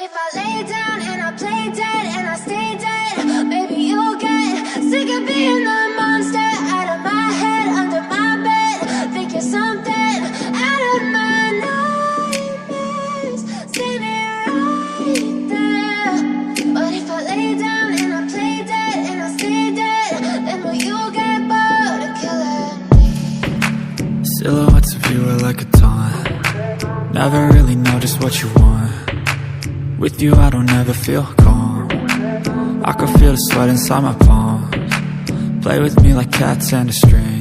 if I lay down and I play dead and I stay dead, maybe you'll get sick of being the monster out of my head, under my bed. Think you're something out of my nightmares, standing right there. But if I lay down and I play dead and I stay dead, then will you get bored of killing me? Silhouettes of you are like a taunt. Never really know just what you want. With you I don't ever feel calm. I can feel the sweat inside my palms. Play with me like cats and a string.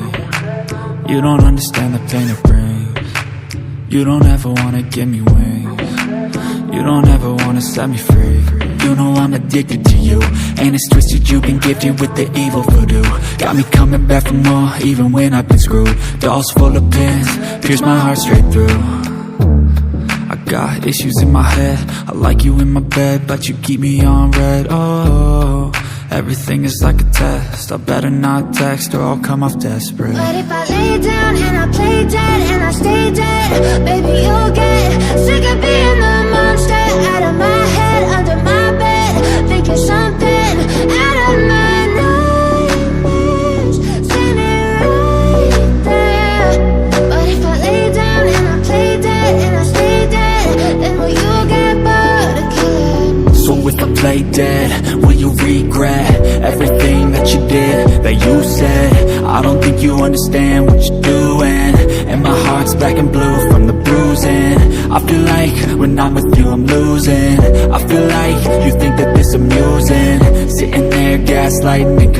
You don't understand the pain it brings. You don't ever wanna give me wings. You don't ever wanna set me free. You know I'm addicted to you, and it's twisted, you've been gifted with the evil voodoo. Got me coming back for more, even when I've been screwed. Dolls full of pins, pierce my heart straight through. I got issues in my head, I like you in my bed, but you keep me on red. Oh, everything is like a test, I better not text or I'll come off desperate. But if I lay down and I play dead and I stay dead, baby you'll get sick of being the monster out of my head, under my bed. Think you're something out of my nightmares, standing right there. But if I lay down and I play dead and I stay dead, then will you get bored of killing me? So if I play dead, will you regret everything that you did, that you said? I don't think you understand what you're doing, and my heart's black and blue from the bruising. I feel like when I'm with you I'm losing. I feel like you think that this amusing, sitting there gaslighting and